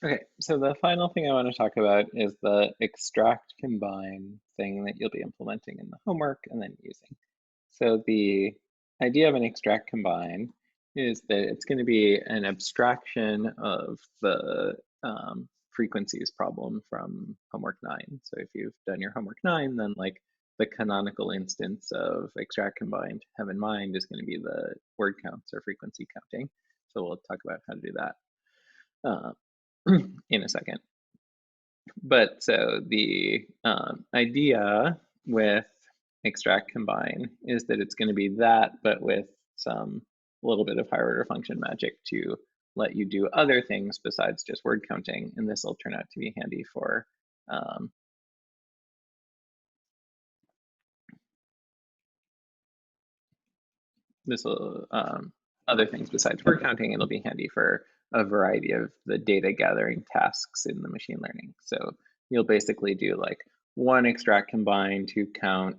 Okay, so the final thing I want to talk about is the extract combine thing that you'll be implementing in the homework and then using. So the idea of an extract combine is that it's going to be an abstraction of the frequencies problem from homework 9. So if you've done your homework 9, then like the canonical instance of extract combine to have in mind is going to be the word counts or frequency counting. So we'll talk about how to do that in a second. But so the idea with extract combine is that it's going to be that, but with some little bit of higher order function magic to let you do other things besides just word counting. And this will turn out to be handy for this will other things besides word counting. It'll be handy for a variety of the data gathering tasks in the machine learning. So you'll basically do like one extract combine to count,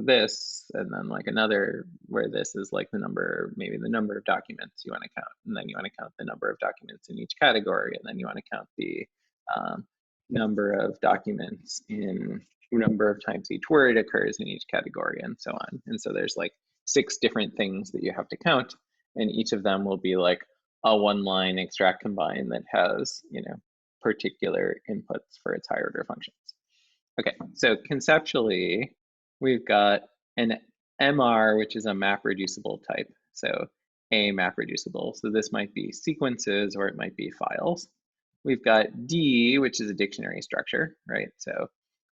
this, and then like another where this is like the number, maybe the number of documents you want to count, and then you want to count the number of documents in each category, and then you want to count the number of documents in number of times each word occurs in each category, and so on. And so there's like 6 different things that you have to count, and each of them will be like a one-line extract combine that has, particular inputs for its higher order functions. Okay, so conceptually, we've got an MR, which is a map reducible type. So a map reducible. So this might be sequences or it might be files. We've got D, which is a dictionary structure, right? So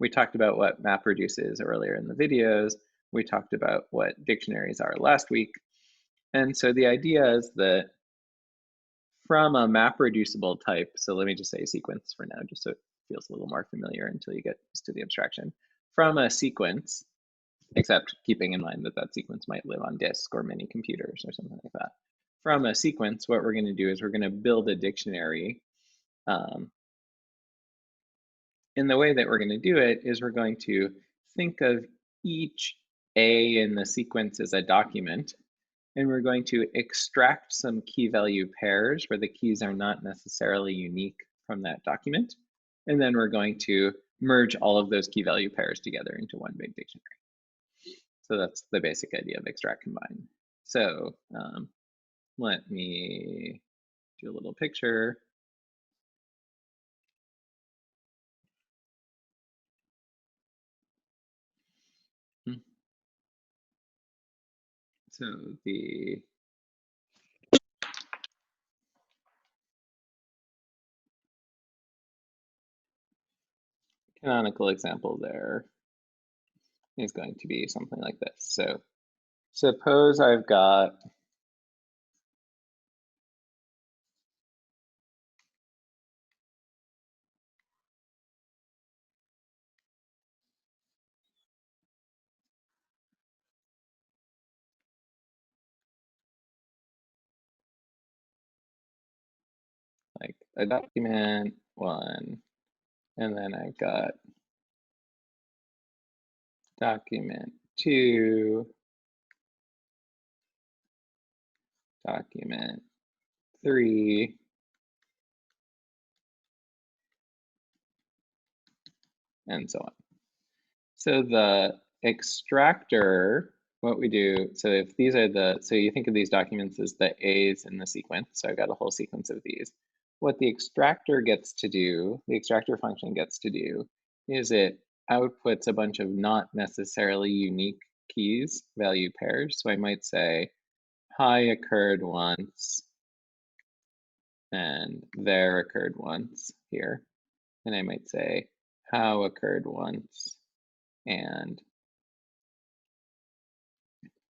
we talked about what map reduces earlier in the videos. We talked about what dictionaries are last week. And so the idea is that from a map reducible type, so let me just say sequence for now, just so it feels a little more familiar until you get used to the abstraction. From a sequence, except keeping in mind that that sequence might live on disk or many computers or something like that. From a sequence, what we're going to do is we're going to build a dictionary. And the way that we're going to do it is we're going to think of each A in the sequence as a document, and we're going to extract some key value pairs where the keys are not necessarily unique from that document. And then we're going to merge all of those key value pairs together into one big dictionary. So that's the basic idea of extract combine. So let me do a little picture. So the canonical example there is going to be something like this. So suppose I've got like a document 1, and then I've got document 2, document 3, and so on. So the extractor, what we do, so if these are so you think of these documents as the A's in the sequence, so I've got a whole sequence of these. What the extractor gets to do, the extractor function gets to do, is it outputs a bunch of not necessarily unique keys, value pairs. So I might say, hi occurred once, and there occurred once here. And I might say, how occurred once, and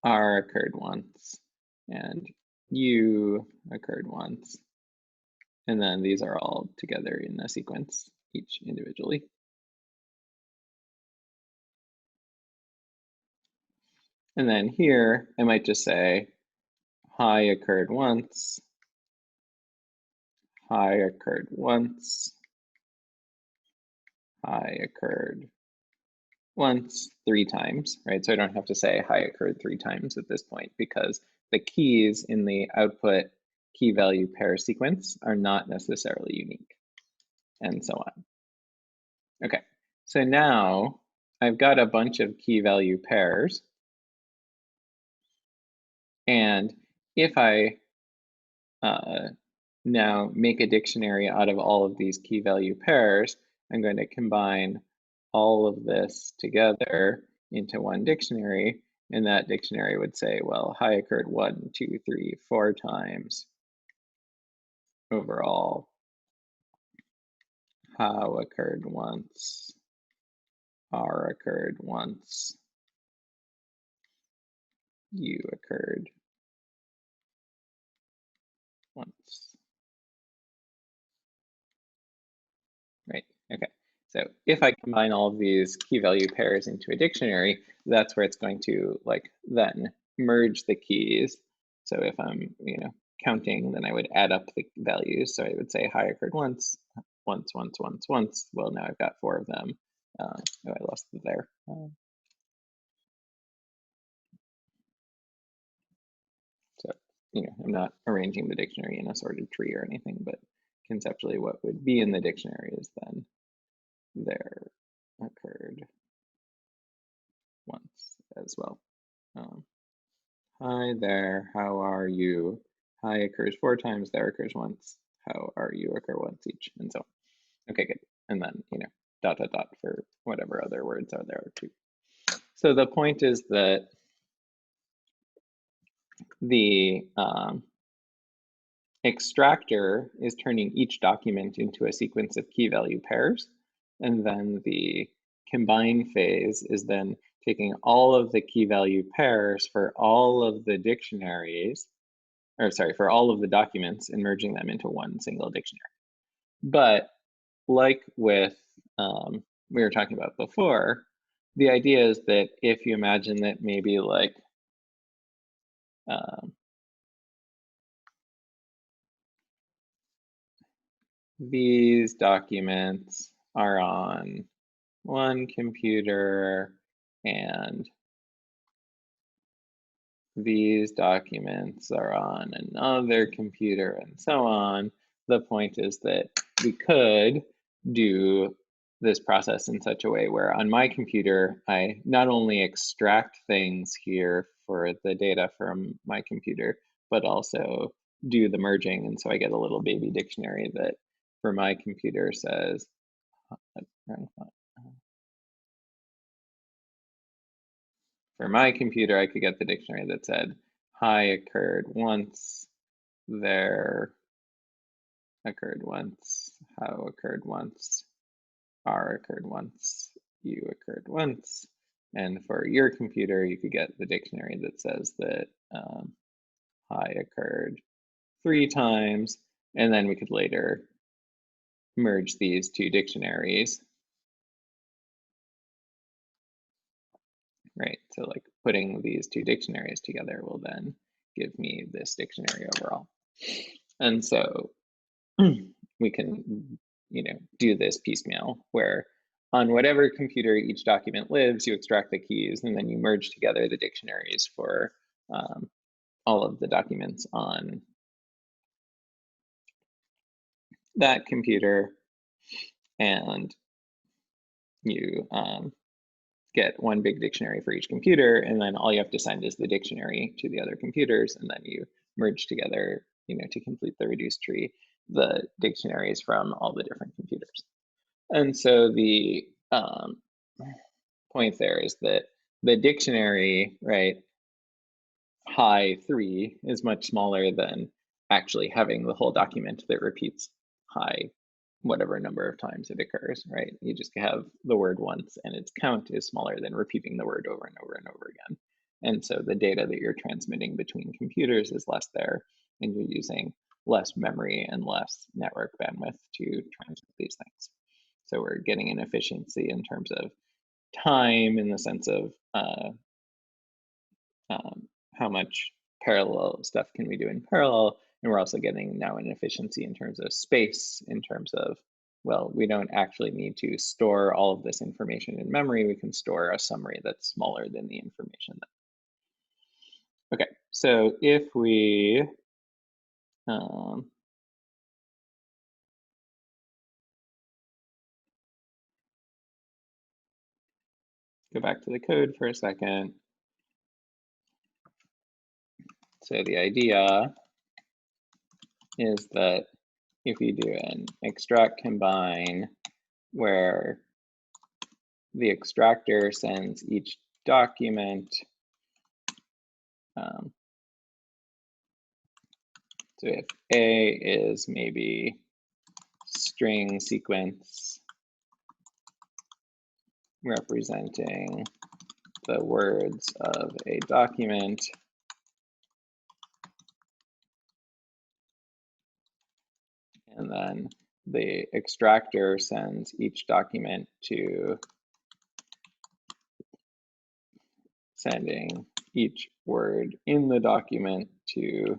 R occurred once, and U occurred once. And then these are all together in a sequence, each individually. And then here, I might just say, hi occurred once, hi occurred once, hi occurred once 3 times, right? So I don't have to say hi occurred 3 times at this point because the keys in the output key value pair sequence are not necessarily unique. and so on. Okay, so now I've got a bunch of key value pairs, and if I now make a dictionary out of all of these key value pairs, I'm going to combine all of this together into one dictionary, and that dictionary would say, well, hi occurred 1, 2, 3, 4 times. Overall, how occurred once, are occurred once, you occurred once. Right, okay. So if I combine all of these key value pairs into a dictionary, that's where it's going to like then merge the keys. So if I'm, counting, then I would add up the values. So I would say hi occurred once, once, once, once, once. Well, now I've got 4 of them. Oh, I lost it there. So, I'm not arranging the dictionary in a sorted tree or anything, but conceptually what would be in the dictionary is then there occurred once as well. Hi there, how are you? Hi occurs 4 times, there occurs once. How are you occur once each, and so on. Okay, good. And then, dot, dot, dot for whatever other words are there too. So the point is that the extractor is turning each document into a sequence of key value pairs. And then the combine phase is then taking all of the key value pairs for all of the dictionaries, or sorry, for all of the documents and merging them into one single dictionary. But like with we were talking about before, the idea is that if you imagine that maybe like these documents are on one computer and these documents are on another computer and so on. The point is that we could do this process in such a way where on my computer, I not only extract things here for the data from my computer, but also do the merging. And so I get a little baby dictionary that for my computer says, for my computer, I could get the dictionary that said, hi occurred once, there occurred once, how occurred once, are occurred once, you occurred once. And for your computer, you could get the dictionary that says that hi occurred 3 times, and then we could later merge these 2 dictionaries. Right, so like putting these 2 dictionaries together will then give me this dictionary overall. And so we can, do this piecemeal where on whatever computer each document lives, you extract the keys and then you merge together the dictionaries for all of the documents on that computer, and you get one big dictionary for each computer, and then all you have to send is the dictionary to the other computers, and then you merge together, to complete the reduced tree, the dictionaries from all the different computers. And so the point there is that the dictionary, right, hi 3 is much smaller than actually having the whole document that repeats hi whatever number of times it occurs, right? You just have the word once and its count is smaller than repeating the word over and over and over again. And so the data that you're transmitting between computers is less there, and you're using less memory and less network bandwidth to transmit these things. So we're getting an efficiency in terms of time, in the sense of how much parallel stuff can we do in parallel. And we're also getting now an efficiency in terms of space, in terms of, well, we don't actually need to store all of this information in memory. We can store a summary that's smaller than the information. Okay, so if we go back to the code for a second. So the idea is that if you do an extract combine where the extractor sends each document, so if A is maybe string sequence representing the words of a document, and then the extractor sends each document to sending each word in the document to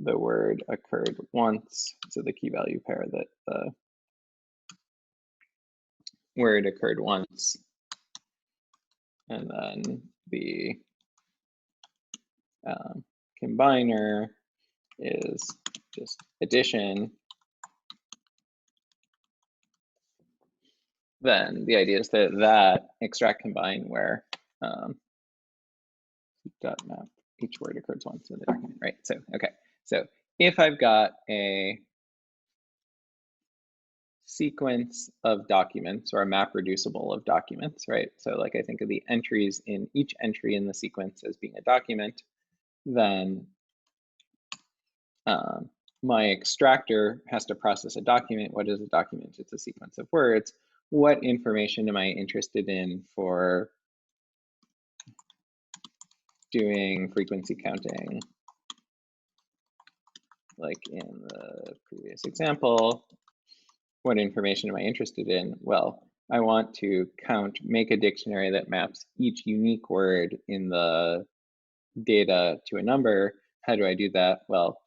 the word occurred once, so the key value pair that the word occurred once, and then the combiner is just addition. Then the idea is that that extract combine where dot map each word occurs once in the document, right? So okay, so if I've got a sequence of documents or a map reducible of documents, right? So like I think of the entries in each entry in the sequence as being a document, then my extractor has to process a document. What is a document? It's a sequence of words. What information am I interested in for doing frequency counting? Like in the previous example, what information am I interested in? Well, I want to make a dictionary that maps each unique word in the data to a number. How do I do that? Well,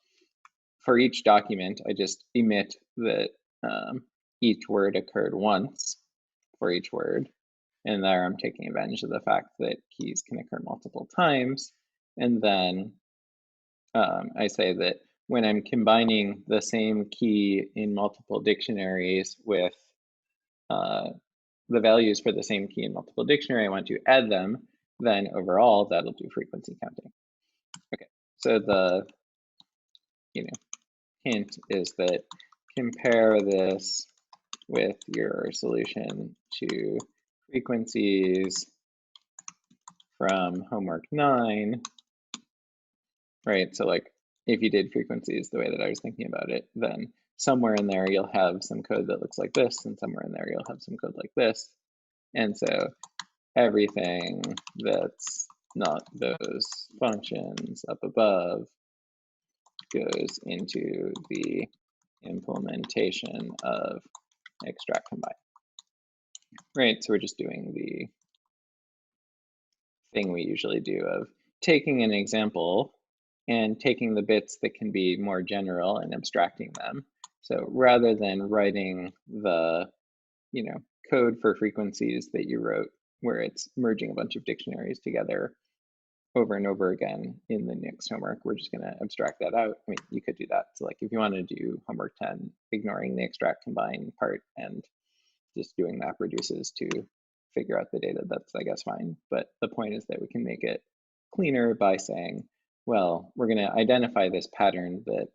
for each document, I just emit that each word occurred once for each word. And there I'm taking advantage of the fact that keys can occur multiple times. And then I say that when I'm combining the same key in multiple dictionaries with the values for the same key in multiple dictionary, I want to add them, then overall that'll do frequency counting. Okay, so the hint is that compare this with your solution to frequencies from homework 9, right? So like if you did frequencies the way that I was thinking about it, then somewhere in there you'll have some code that looks like this, and somewhere in there you'll have some code like this. And so everything that's not those functions up above goes into the implementation of extract combine. Right, so we're just doing the thing we usually do of taking an example and taking the bits that can be more general and abstracting them. So rather than writing the code for frequencies that you wrote where it's merging a bunch of dictionaries together over and over again in the next homework, we're just going to abstract that out. I mean, you could do that. So like if you want to do homework 10, ignoring the extract combine part and just doing map reduces to figure out the data, that's I guess fine. But the point is that we can make it cleaner by saying, well, we're going to identify this pattern that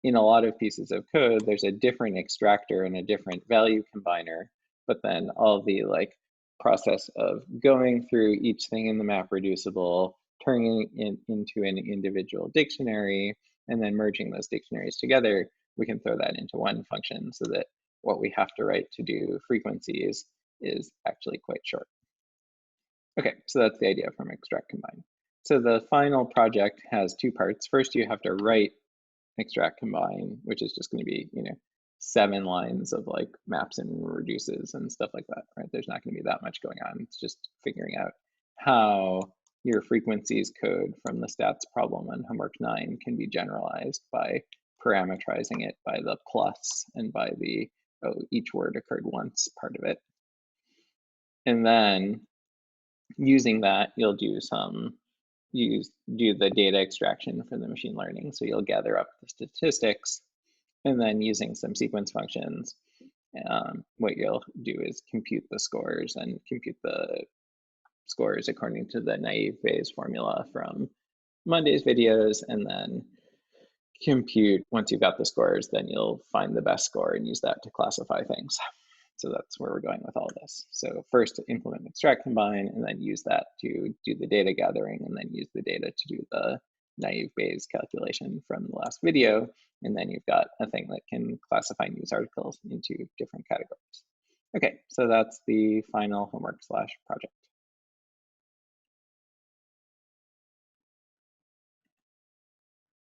in a lot of pieces of code, there's a different extractor and a different value combiner, but then all the like process of going through each thing in the map reducible, turning it into an individual dictionary, and then merging those dictionaries together, we can throw that into one function so that what we have to write to do frequencies is actually quite short. Okay, so that's the idea from extract combine. So the final project has two parts. First, you have to write extract combine, which is just going to be 7 lines of like maps and reduces and stuff like that, right? There's not going to be that much going on. It's just figuring out how your frequencies code from the stats problem on homework 9 can be generalized by parameterizing it by the plus and by the each word occurred once part of it. And then using that, you'll do the data extraction for the machine learning. So you'll gather up the statistics, and then using some sequence functions, what you'll do is compute the scores and compute the scores according to the naive Bayes formula from Monday's videos, and then compute, once you've got the scores, then you'll find the best score and use that to classify things. So that's where we're going with all of this. So first implement extract combine, and then use that to do the data gathering, and then use the data to do the naive Bayes calculation from the last video. And then you've got a thing that can classify news articles into different categories. Okay, so that's the final homework/project.